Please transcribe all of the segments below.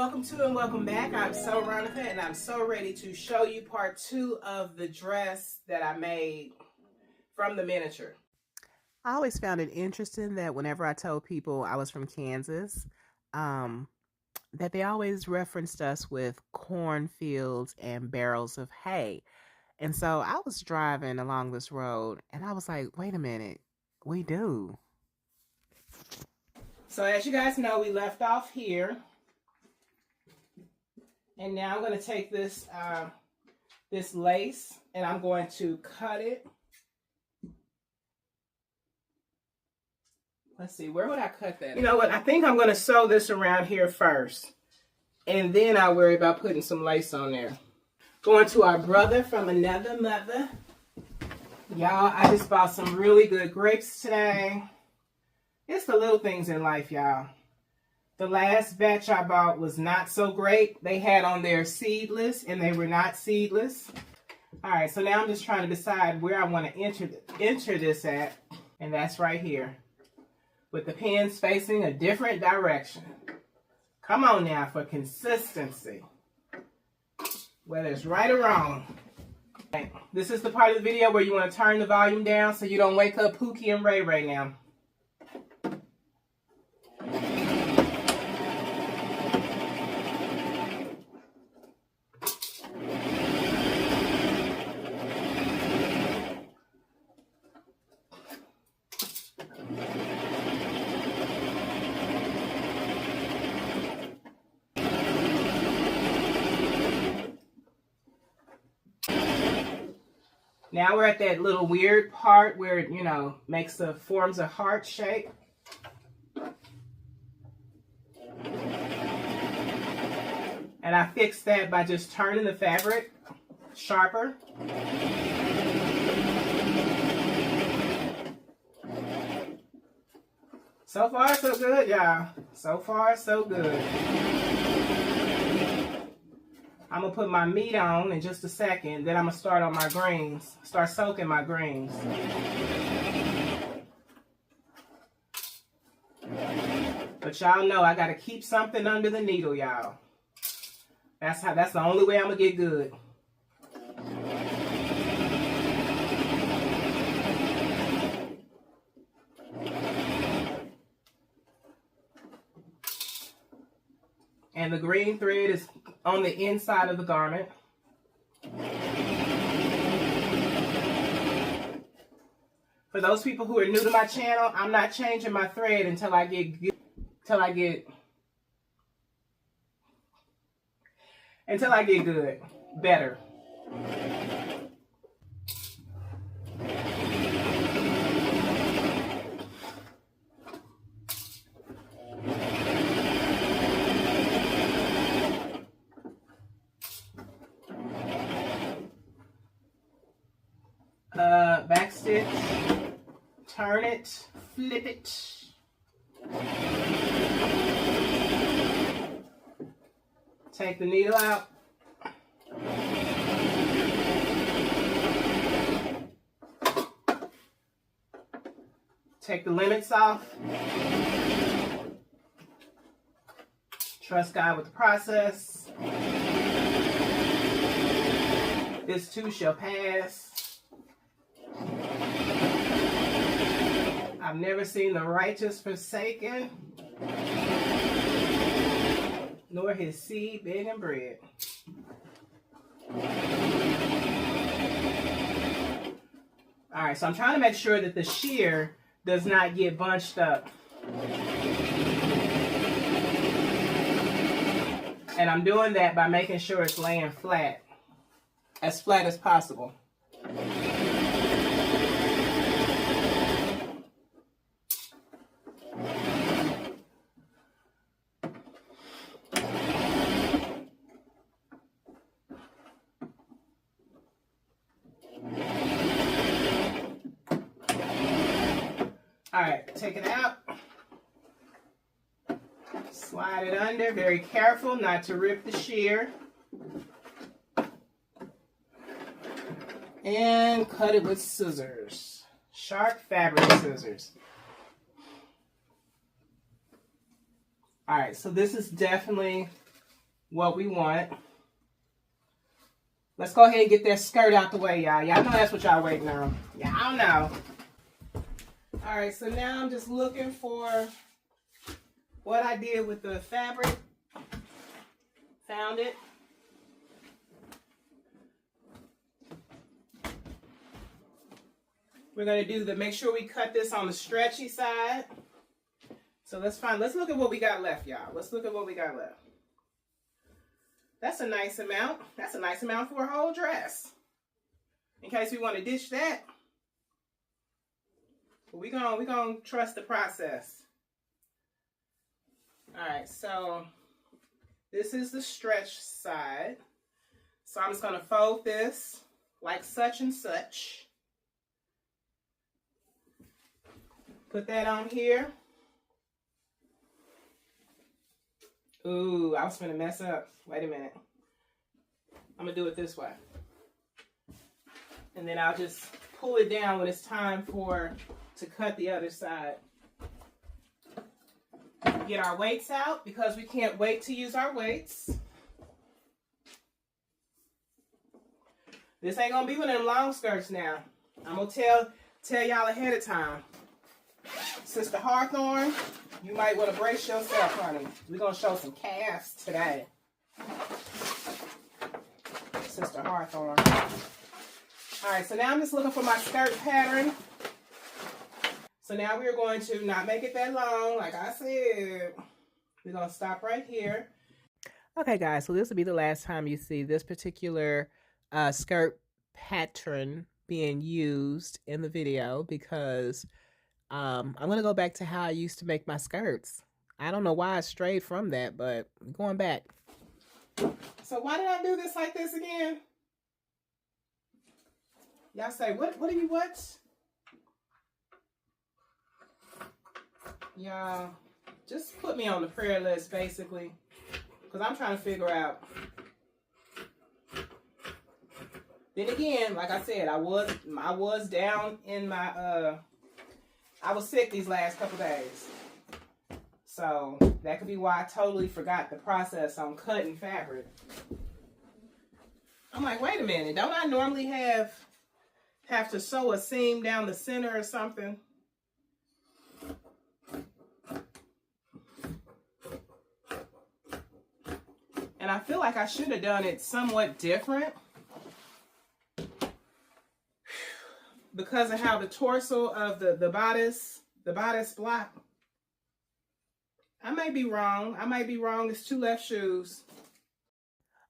Welcome to and welcome back. I'm so Ronica and I'm so ready to show you part 2 of the dress that I made from the miniature. I always found it interesting that whenever I told people I was from Kansas, that they always referenced us with cornfields and barrels of hay. And so I was driving along this road and I was like, wait a minute, we do. So as you guys know, we left off here. And now I'm going to take this this lace and I'm going to cut it. Let's see, where would I cut that? You know what? I think I'm going to sew this around here first. And then I'll worry about putting some lace on there. Going to our brother from another mother. Y'all, I just bought some really good grapes today. It's the little things in life, y'all. The last batch I bought was not so great. They had on their seedless and they were not seedless. All right, so now I'm just trying to decide where I want to enter this at. And that's right here. With the pins facing a different direction. Come on now for consistency. Whether it's right or wrong. Okay. This is the part of the video where you want to turn the volume down so you don't wake up Pookie and Ray Ray now. Now we're at that little weird part where it, you know, forms a heart shape. And I fixed that by just turning the fabric sharper. So far, so good, y'all. So far, so good. I'm going to put my meat on in just a second. Then I'm going to start on my greens. Start soaking my greens. But y'all know I got to keep something under the needle, y'all. That's the only way I'm going to get good. And the green thread is on the inside of the garment. For those people who are new to my channel, I'm not changing my thread until I get good, better. Back stitch, turn it, flip it. Take the needle out. Take the limits off. Trust God with the process. This too shall pass. I've never seen the righteous forsaken, nor his seed begging bread. All right, so I'm trying to make sure that the shear does not get bunched up. And I'm doing that by making sure it's laying flat as possible. All right, take it out. Slide it under, very careful not to rip the shear. And cut it with scissors, sharp fabric scissors. All right, so this is definitely what we want. Let's go ahead and get that skirt out the way, y'all. Y'all know that's what y'all waiting on. Y'all know. All right, so now I'm just looking for what I did with the fabric. Found it. We're going to do make sure we cut this on the stretchy side. So let's look at what we got left, y'all. Let's look at what we got left. That's a nice amount. That's a nice amount for a whole dress. In case we want to ditch that. But we're gonna trust the process. All right, so this is the stretch side. So I'm just gonna fold this like such and such. Put that on here. Ooh, I was gonna mess up. Wait a minute. I'm gonna do it this way. And then I'll just pull it down when it's time to cut the other side. Get our weights out because we can't wait to use our weights. This ain't gonna be one of them long skirts now. I'm gonna tell y'all ahead of time. Sister Hawthorne, you might want to brace yourself, honey. We're gonna show some calves today. Sister Hawthorne. All right, so now I'm just looking for my skirt pattern. So now we're going to not make it that long, like I said. We're going to stop right here. Okay, guys, so this will be the last time you see this particular skirt pattern being used in the video because I'm going to go back to how I used to make my skirts. I don't know why I strayed from that, but I'm going back. So why did I do this like this again? Y'all say, what do you what? Y'all, just put me on the prayer list, basically. Because I'm trying to figure out. Then again, like I said, I was down in my, I was sick these last couple days. So, that could be why I totally forgot the process on cutting fabric. I'm like, wait a minute. Don't I normally have to sew a seam down the center or something? And I feel like I should have done it somewhat different because of how the torso of the bodice block. I may be wrong. It's two left shoes.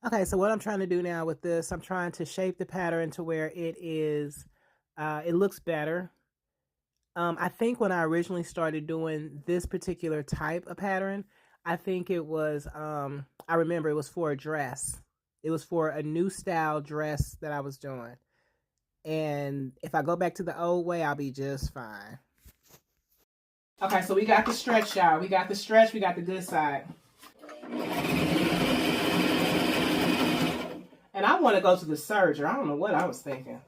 Okay, so what I'm trying to do now with this, I'm trying to shape the pattern to where it is, it looks better. I think when I originally started doing this particular type of pattern, I think it was, I remember it was for a dress. It was for a new style dress that I was doing. And if I go back to the old way, I'll be just fine. Okay, so we got the stretch, y'all. We got the stretch, we got the good side. And I want to go to the serger. I don't know what I was thinking.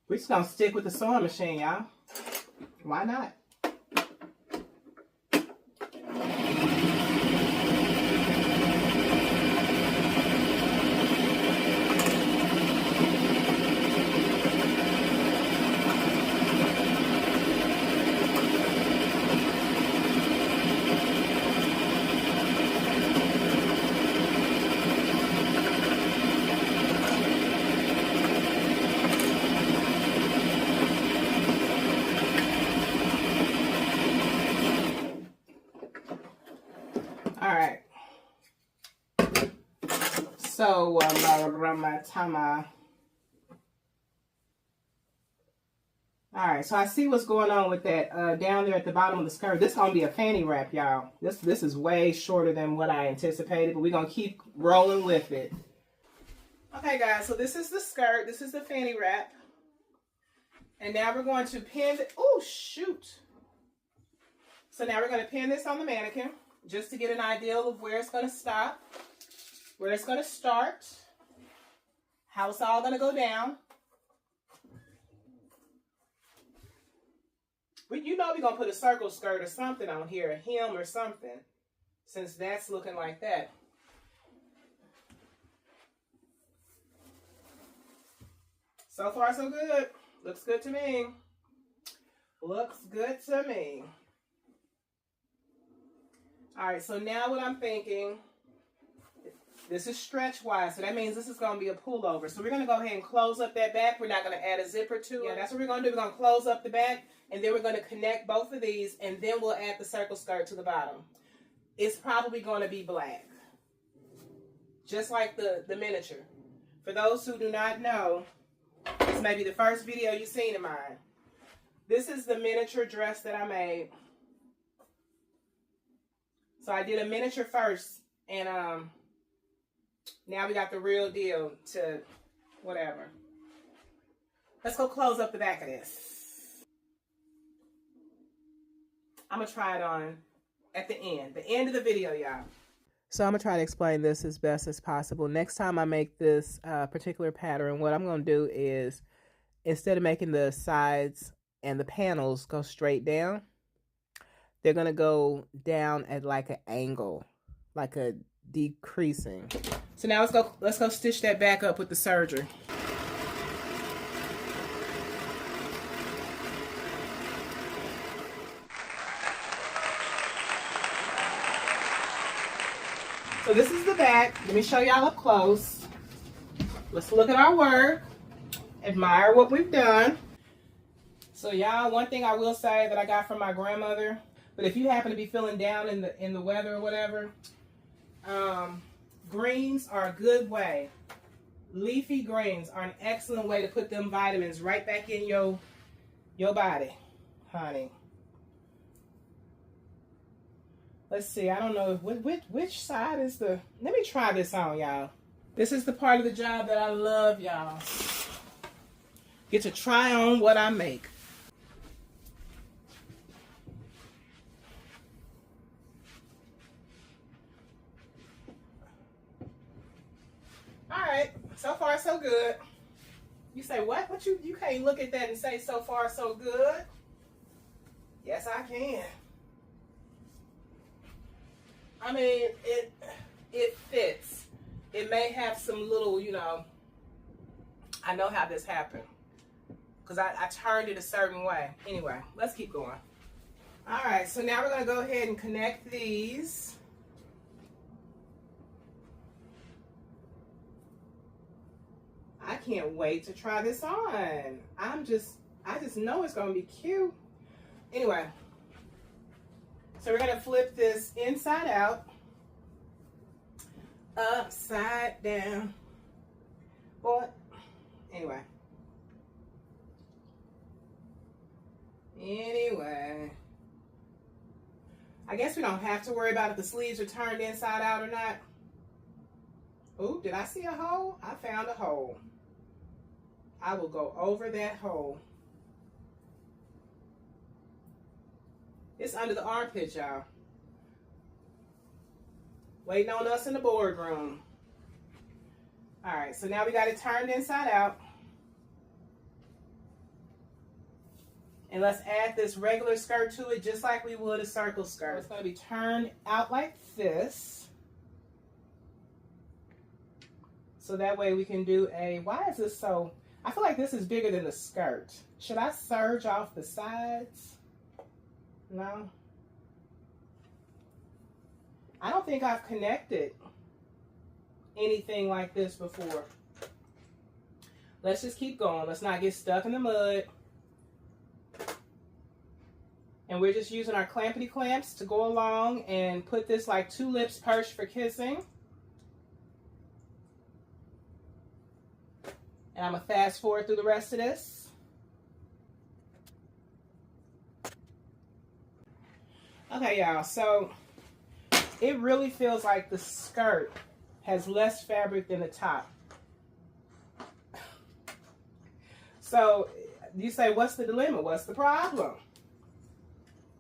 We're just gonna stick with the sewing machine, y'all. Why not? Alright. So, alright, so I see what's going on with that down there at the bottom of the skirt. This is going to be a fanny wrap, y'all. This is way shorter than what I anticipated, but we're going to keep rolling with it. Okay guys, so this is the skirt. This is the fanny wrap. And now we're going to pin, oh shoot. So now we're going to pin this on the mannequin just to get an idea of where it's going to stop, where it's going to start, how it's all going to go down. But you know we're going to put a circle skirt or something on here, a hem or something, since that's looking like that. So far, so good. Looks good to me. Looks good to me. All right, so now what I'm thinking, this is stretch wise, so that means this is going to be a pullover. So we're going to go ahead and close up that back. We're not going to add a zipper to it. Yeah, that's what we're going to do. We're going to close up the back, and then we're going to connect both of these, and then we'll add the circle skirt to the bottom. It's probably going to be black, just like the miniature. For those who do not know, this may be the first video you've seen of mine. This is the miniature dress that I made. So I did a miniature first, and now we got the real deal to whatever. Let's go close up the back of this. I'm going to try it on at the end of the video, y'all. So I'm going to try to explain this as best as possible. Next time I make this particular pattern, what I'm going to do is, instead of making the sides and the panels go straight down, they're going to go down at like an angle, like a decreasing. So now let's go stitch that back up with the serger. So this is the back. Let me show y'all up close. Let's look at our work. Admire what we've done. So y'all, one thing I will say that I got from my grandmother, but if you happen to be feeling down in the weather or whatever, greens are a good way. Leafy greens are an excellent way to put them vitamins right back in your body, honey. Let's see, I don't know which side is the, let me try this on, y'all. This is the part of the job that I love, y'all. Get to try on what I make. All right, so far so good. You say, what? What you can't look at that and say so far so good? Yes, I can. I mean, it fits. It may have some little, you know, I know how this happened, because I turned it a certain way. Anyway, let's keep going. All right, so now we're going to go ahead and connect these. I can't wait to try this on. I just know it's going to be cute. Anyway, so we're going to flip this inside out, upside down. Boy, anyway. I guess we don't have to worry about if the sleeves are turned inside out or not. Ooh, did I see a hole? I found a hole. I will go over that hole. It's under the armpit, y'all. Waiting on us in the boardroom. All right, so now we got it turned inside out. And let's add this regular skirt to it just like we would a circle skirt. It's going to be turned out like this. So that way we can do a, why is this so, I feel like this is bigger than the skirt. Should I serge off the sides? No. I don't think I've connected anything like this before. Let's just keep going. Let's not get stuck in the mud. And we're just using our clampety clamps to go along and put this like two lips perched for kissing. And I'm going to fast forward through the rest of this. Okay, y'all, so it really feels like the skirt has less fabric than the top. So you say, what's the dilemma? What's the problem?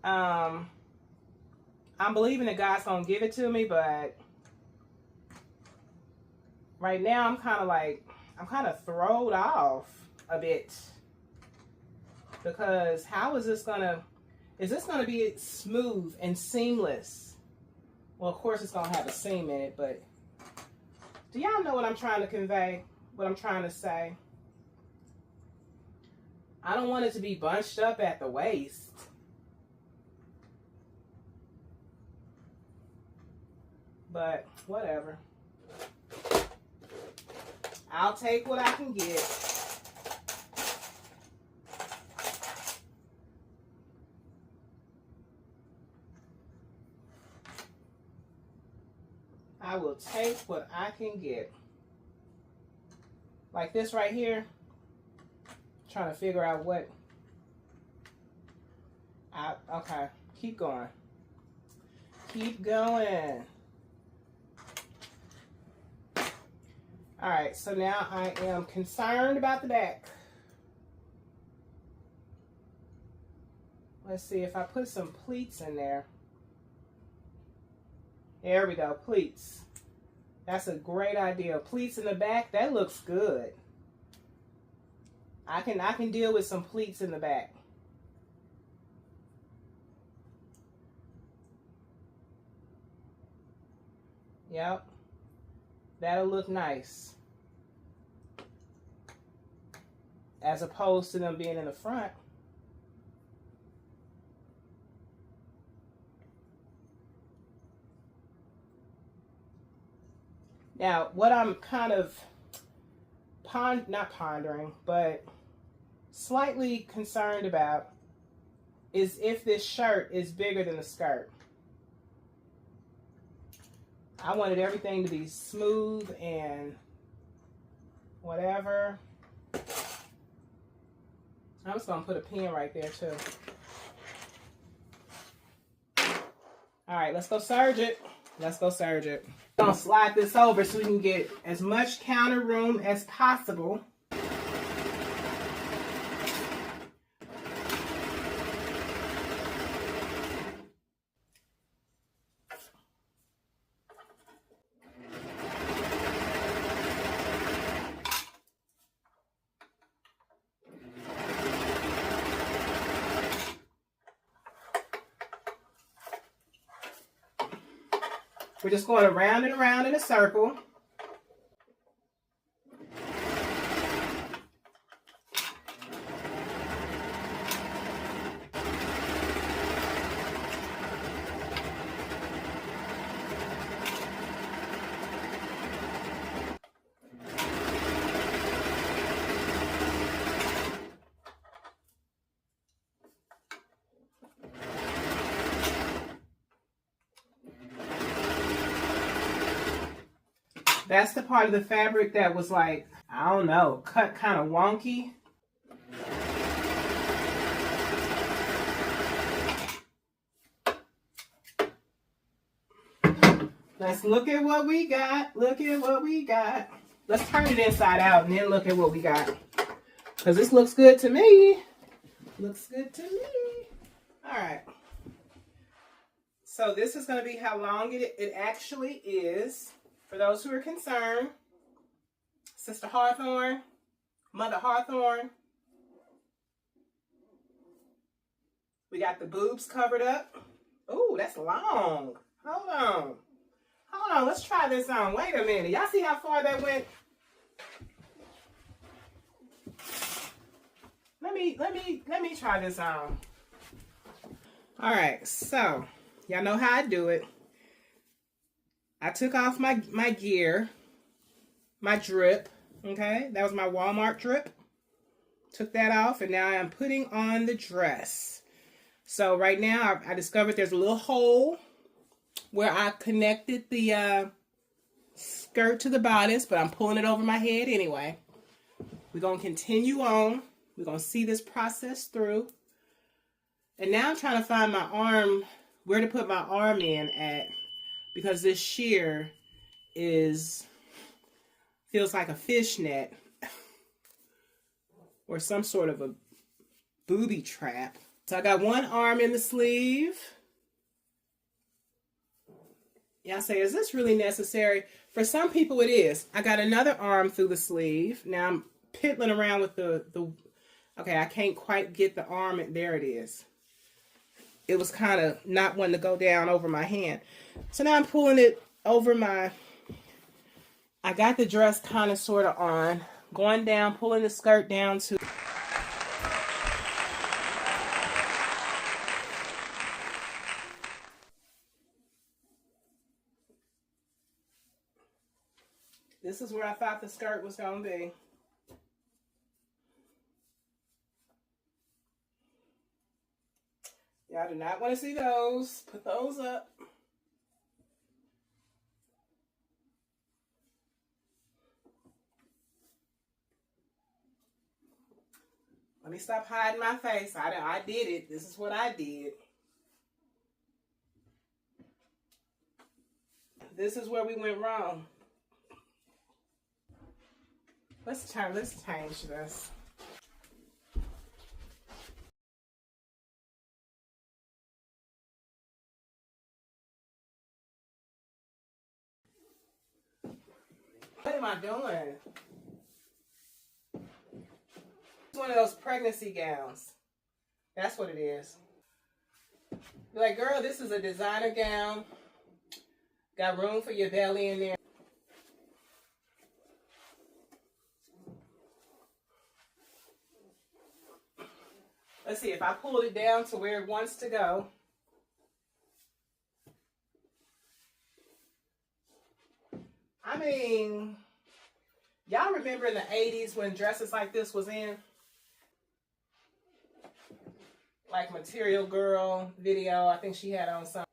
I'm believing that God's gonna give it to me, but right now I'm kind of thrown off a bit, because how is this gonna be smooth and seamless? Well, of course it's gonna have a seam in it, but do y'all know what I'm trying to convey? What I'm trying to say? I don't want it to be bunched up at the waist. But whatever. I'll take what I can get. I will take what I can get. Like this right here. Trying to figure out what. Okay, keep going. Keep going. All right, so now I am concerned about the back. Let's see if I put some pleats in there. There we go, pleats. That's a great idea. Pleats in the back, that looks good. I can deal with some pleats in the back. Yep. That'll look nice. As opposed to them being in the front. Now, what I'm kind of not pondering, but slightly concerned about is if this shirt is bigger than the skirt. I wanted everything to be smooth and whatever. I'm just going to put a pin right there too. All right, let's go serge it. Let's go serge it. I'm going to slide this over so we can get as much counter room as possible. We're just going around and around in a circle. That's the part of the fabric that was like, I don't know, cut kind of wonky. Let's look at what we got. Look at what we got. Let's turn it inside out and then look at what we got. Because this looks good to me. Looks good to me. All right. So this is going to be how long it actually is. For those who are concerned, Sister Hawthorne, Mother Hawthorne. We got the boobs covered up. Ooh, that's long. Hold on. Hold on, let's try this on. Wait a minute. Y'all see how far that went? Let me try this on. All right, so y'all know how I do it. I took off my gear, my drip, okay? That was my Walmart drip. Took that off, and now I'm putting on the dress. So right now, I discovered there's a little hole where I connected the skirt to the bodice, but I'm pulling it over my head anyway. We're going to continue on. We're going to see this process through. And now I'm trying to find my arm, where to put my arm in at. Because this sheer feels like a fishnet. or some sort of a booby trap. So I got one arm in the sleeve. Y'all say, is this really necessary? For some people it is. I got another arm through the sleeve. Now I'm piddling around with the okay, I can't quite get the arm. There it is. It was kind of not wanting to go down over my hand. So now I'm pulling it over my, I got the dress kind of sort of on, going down, pulling the skirt down to, this is where I thought the skirt was going to be. Y'all do not want to see those. Put those up. Let me stop hiding my face. I did it. This is what I did. This is where we went wrong. Let's change this. What am I doing? It's one of those pregnancy gowns. That's what it is. You're like, girl, this is a designer gown. Got room for your belly in there. Let's see, if I pulled it down to where it wants to go. I mean, y'all remember in the 80s when dresses like this was in? Like Material Girl video, I think she had on some.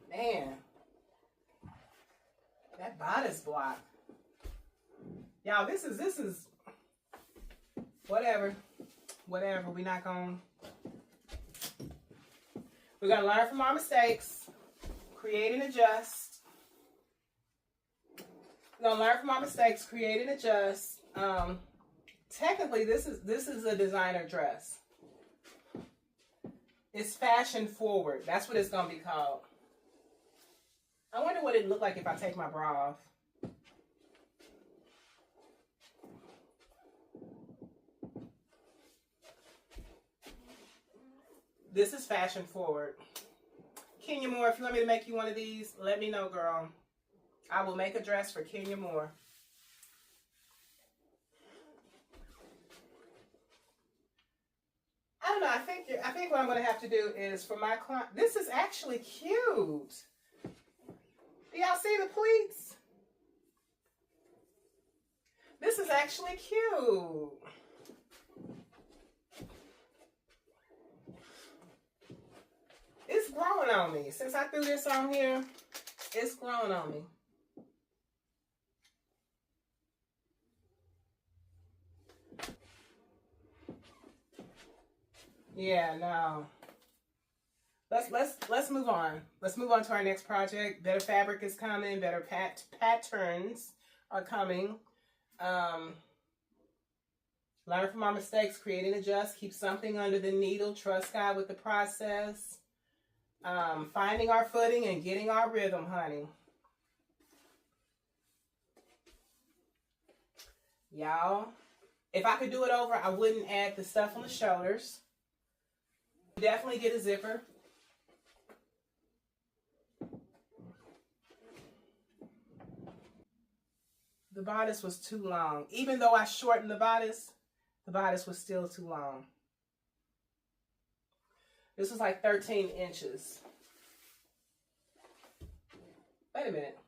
Man, that bodice block. Y'all, this is whatever. We're gonna learn from our mistakes, create and adjust. We're gonna learn from our mistakes, create and adjust. Technically, this is a designer dress. It's fashion forward. That's what it's gonna be called. I wonder what it'd look like if I take my bra off. This is fashion forward. Kenya Moore, if you want me to make you one of these, let me know, girl. I will make a dress for Kenya Moore. I don't know. I think what I'm going to have to do is for my client. This is actually cute. Do y'all see the pleats? This is actually cute. It's growing on me. Since I threw this on here, it's growing on me. Yeah, no. Let's move on. Let's move on to our next project. Better fabric is coming. Better patterns are coming. Learn from our mistakes. Create and adjust. Keep something under the needle. Trust God with the process. Finding our footing and getting our rhythm, honey. Y'all, if I could do it over, I wouldn't add the stuff on the shoulders. Definitely get a zipper. The bodice was too long. Even though I shortened the bodice was still too long. This was like 13 inches. Wait a minute.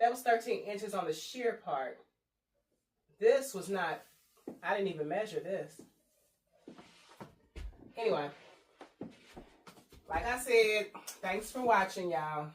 That was 13 inches on the sheer part. This was not, I didn't even measure this. Anyway, like I said, thanks for watching, y'all.